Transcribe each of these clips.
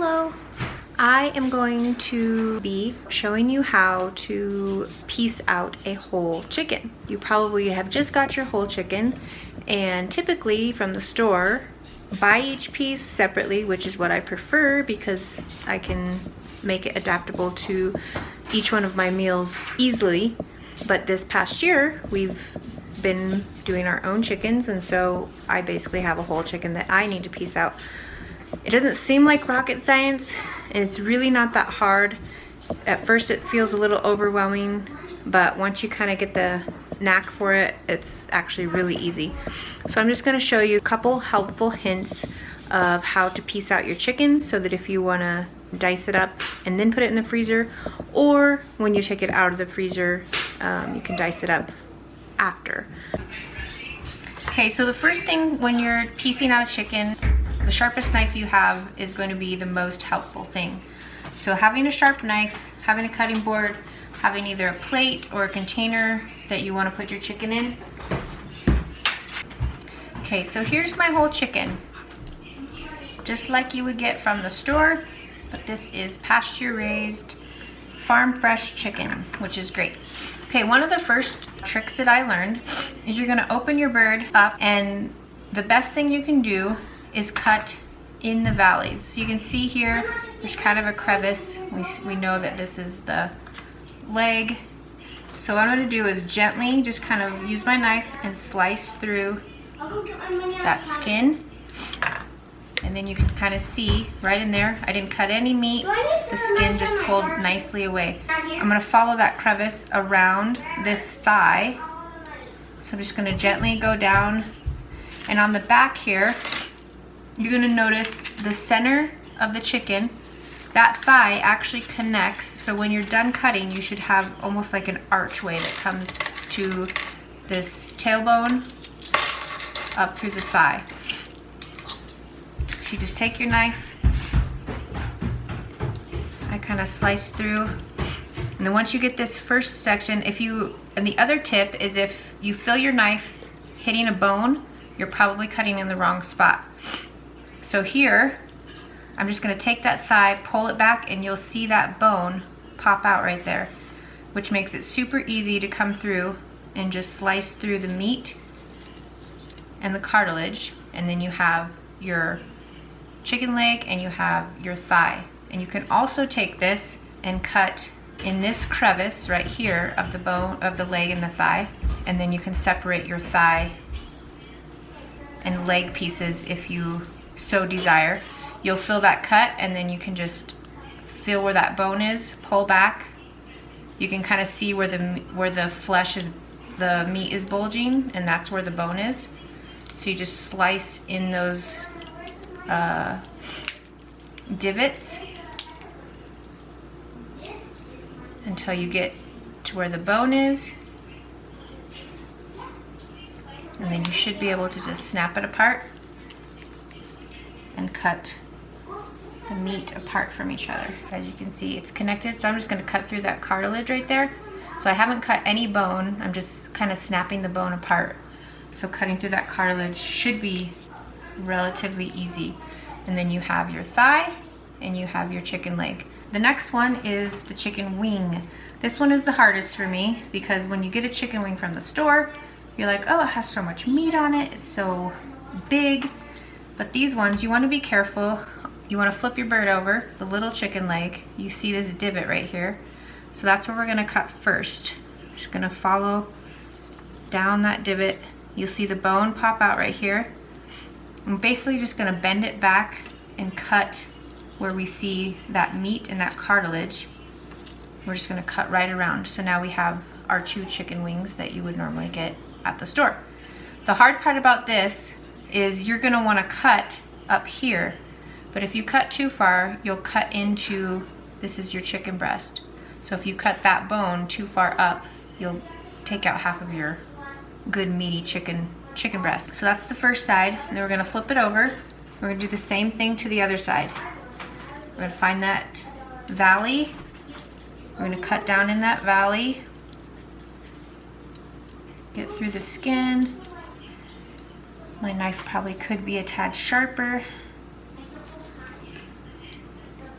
Hello! I am going to be showing you how to piece out a whole chicken. You probably have just got your whole chicken, and typically from the store, buy each piece separately, which is what I prefer because I can make it adaptable to each one of my meals easily. But this past year, we've been doing our own chickens, and so I basically have a whole chicken that I need to piece out. It doesn't seem like rocket science, and it's really not that hard. At first it feels a little overwhelming, but once you kind of get the knack for it, it's actually really easy. So I'm just going to show you a couple helpful hints of how to piece out your chicken so that if you want to dice it up and then put it in the freezer, or when you take it out of the freezer, you can dice it up after. Okay, so the first thing when you're piecing out a chicken, the sharpest knife you have is going to be the most helpful thing. So having a sharp knife, having a cutting board, having either a plate or a container that you want to put your chicken in. Okay, so here's my whole chicken. Just like you would get from the store, but this is pasture raised, farm fresh chicken, which is great. Okay, one of the first tricks that I learned is you're gonna open your bird up, and the best thing you can do is cut in the valleys. So you can see here, there's kind of a crevice. We know that this is the leg. So what I'm gonna do is gently just kind of use my knife and slice through that skin. And then you can kind of see right in there, I didn't cut any meat. The skin just pulled nicely away. I'm gonna follow that crevice around this thigh. So I'm just gonna gently go down. And on the back here, you're gonna notice the center of the chicken, that thigh actually connects. So when you're done cutting, you should have almost like an archway that comes to this tailbone up through the thigh. So you just take your knife, I kind of slice through, and then once you get this first section, and the other tip is if you feel your knife hitting a bone, you're probably cutting in the wrong spot. So here, I'm just gonna take that thigh, pull it back, and you'll see that bone pop out right there, which makes it super easy to come through and just slice through the meat and the cartilage, and then you have your chicken leg and you have your thigh. And you can also take this and cut in this crevice right here of the bone of the leg and the thigh, and then you can separate your thigh and leg pieces if you so desire. You'll feel that cut, and then you can just feel where that bone is, pull back. You can kind of see where the flesh is, the meat is bulging, and that's where the bone is. So you just slice in those divots until you get to where the bone is, and then you should be able to just snap it apart and cut the meat apart from each other. As you can see, it's connected, so I'm just going to cut through that cartilage right there. So I haven't cut any bone, I'm just kind of snapping the bone apart. So cutting through that cartilage should be relatively easy. And then you have your thigh and you have your chicken leg. The next one is the chicken wing. This one is the hardest for me because when you get a chicken wing from the store, you're like, oh, it has so much meat on it, it's so big. But these ones, you want to be careful. You want to flip your bird over, the little chicken leg. You see this divot right here. So that's where we're going to cut first. Just going to follow down that divot. You'll see the bone pop out right here. I'm basically just going to bend it back and cut where we see that meat and that cartilage. We're just going to cut right around. So now we have our 2 chicken wings that you would normally get at the store. The hard part about this is you're going to want to cut up here, but if you cut too far, you'll cut into, this is your chicken breast. So if you cut that bone too far up, you'll take out half of your good meaty chicken breast. So that's the first side, and then we're going to flip it over. We're going to do the same thing to the other side. We're going to find that valley. We're going to cut down in that valley, get through the skin. My knife probably could be a tad sharper.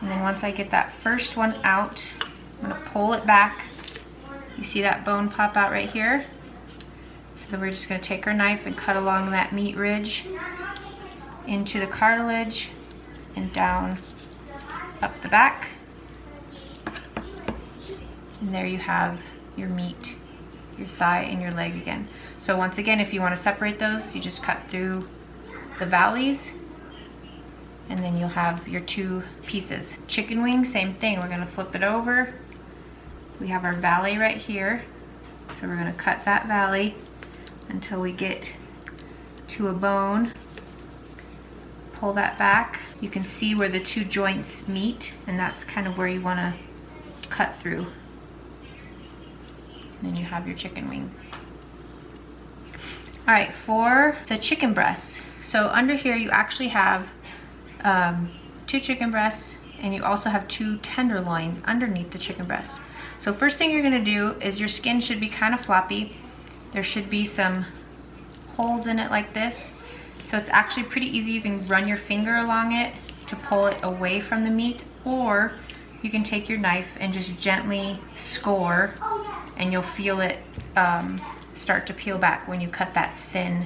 And then once I get that first one out, I'm gonna pull it back. You see that bone pop out right here? So then we're just gonna take our knife and cut along that meat ridge into the cartilage and down up the back. And there you have your meat, your thigh and your leg again. So once again, if you want to separate those, you just cut through the valleys and then you'll have your two pieces. Chicken wing, same thing. We're going to flip it over. We have our valley right here. So we're going to cut that valley until we get to a bone. Pull that back. You can see where the two joints meet, and that's kind of where you want to cut through. And then you have your chicken wing. All right, for the chicken breasts. So under here you actually have 2 chicken breasts, and you also have 2 tenderloins underneath the chicken breast. So first thing you're gonna do is your skin should be kind of floppy. There should be some holes in it like this. So it's actually pretty easy. You can run your finger along it to pull it away from the meat, or you can take your knife and just gently score, and you'll feel it start to peel back when you cut that thin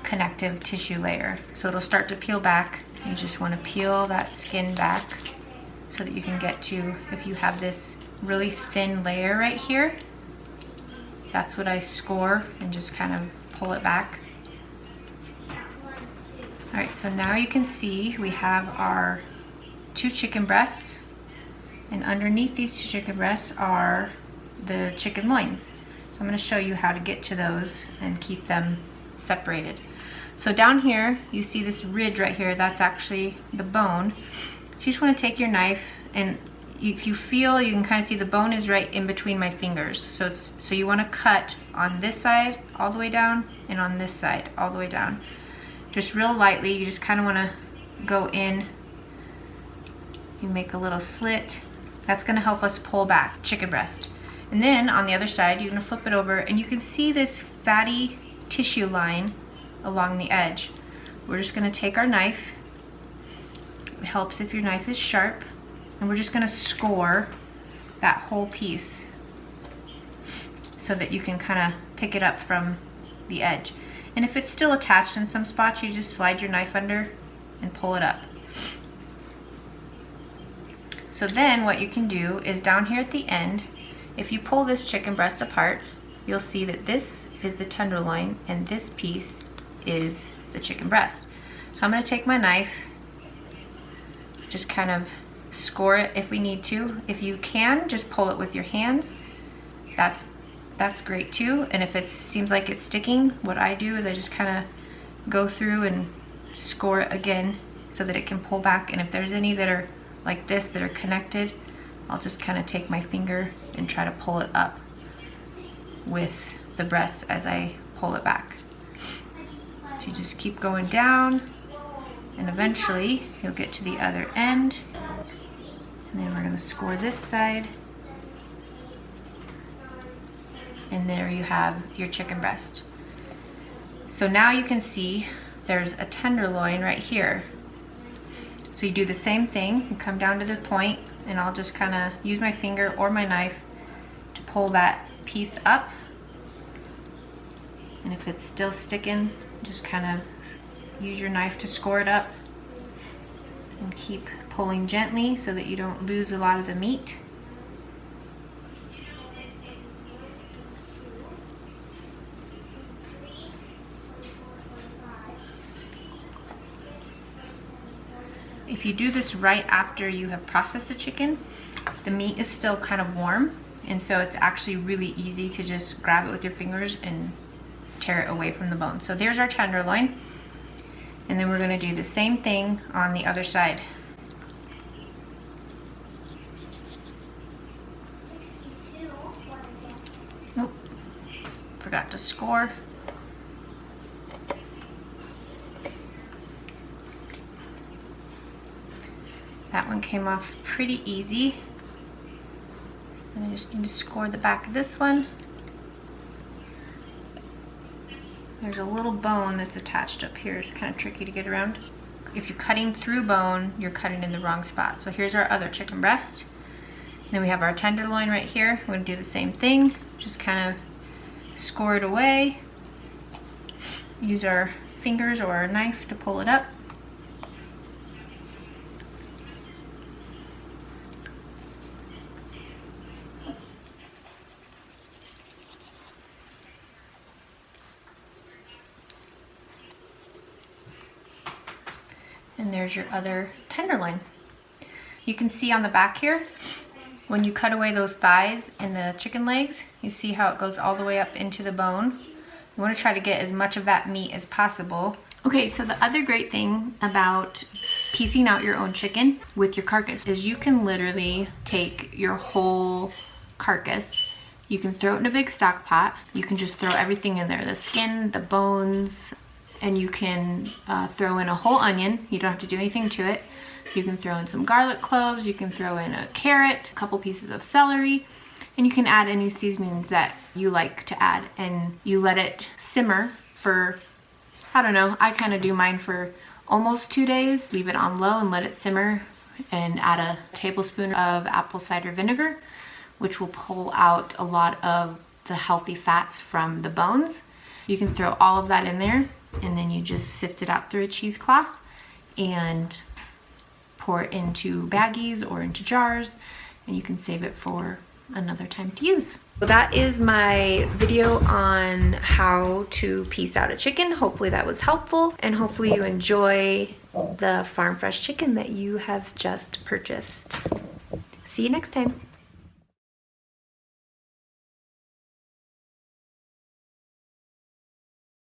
connective tissue layer. So it'll start to peel back. You just want to peel that skin back so that you can get to, if you have this really thin layer right here, that's what I score and just kind of pull it back. All right, so now you can see we have our 2 chicken breasts, and underneath these 2 chicken breasts are the chicken loins. So I'm going to show you how to get to those and keep them separated. So down here, you see this ridge right here, that's actually the bone. So you just want to take your knife, and if you feel, you can kind of see the bone is right in between my fingers. So you want to cut on this side all the way down and on this side all the way down. Just real lightly, you just kind of want to go in. You make a little slit. That's going to help us pull back chicken breast. And then on the other side, you're going to flip it over, and you can see this fatty tissue line along the edge. We're just going to take our knife. It helps if your knife is sharp. And we're just going to score that whole piece so that you can kind of pick it up from the edge. And if it's still attached in some spots, you just slide your knife under and pull it up. So then what you can do is down here at the end, if you pull this chicken breast apart, you'll see that this is the tenderloin and this piece is the chicken breast. So I'm going to take my knife, just kind of score it if we need to. If you can, just pull it with your hands. That's great too. And if it seems like it's sticking, what I do is I just kind of go through and score it again so that it can pull back. And if there's any that are like this that are connected, I'll just kind of take my finger and try to pull it up with the breast as I pull it back. So you just keep going down, and eventually you'll get to the other end. And then we're going to score this side. And there you have your chicken breast. So now you can see there's a tenderloin right here. So you do the same thing, you come down to the point, and I'll just kind of use my finger or my knife to pull that piece up. And if it's still sticking, just kind of use your knife to score it up and keep pulling gently so that you don't lose a lot of the meat. If you do this right after you have processed the chicken, the meat is still kind of warm, and so it's actually really easy to just grab it with your fingers and tear it away from the bone. So there's our tenderloin, and then we're going to do the same thing on the other side. Oh, forgot to score. That one came off pretty easy. And I just need to score the back of this one. There's a little bone that's attached up here. It's kind of tricky to get around. if you're cutting through bone, you're cutting in the wrong spot. So here's our other chicken breast. Then we have our tenderloin right here. We're gonna do the same thing. Just kind of score it away. Use our fingers or a knife to pull it up. And there's your other tenderloin. You can see on the back here, when you cut away those thighs and the chicken legs, you see how it goes all the way up into the bone. You want to try to get as much of that meat as possible. Okay, so the other great thing about piecing out your own chicken with your carcass is you can literally take your whole carcass, you can throw it in a big stock pot, you can just throw everything in there, the skin, the bones, and you can throw in a whole onion. You don't have to do anything to it. You can throw in some garlic cloves, you can throw in a carrot, a couple pieces of celery, and you can add any seasonings that you like to add, and you let it simmer for, I don't know, I kind of do mine for almost 2 days. Leave it on low and let it simmer, and add a tablespoon of apple cider vinegar, which will pull out a lot of the healthy fats from the bones. You can throw all of that in there, and then you just sift it out through a cheesecloth and pour it into baggies or into jars, and you can save it for another time to use. So that is my video on how to piece out a chicken. Hopefully that was helpful, and hopefully you enjoy the farm fresh chicken that you have just purchased. See you next time.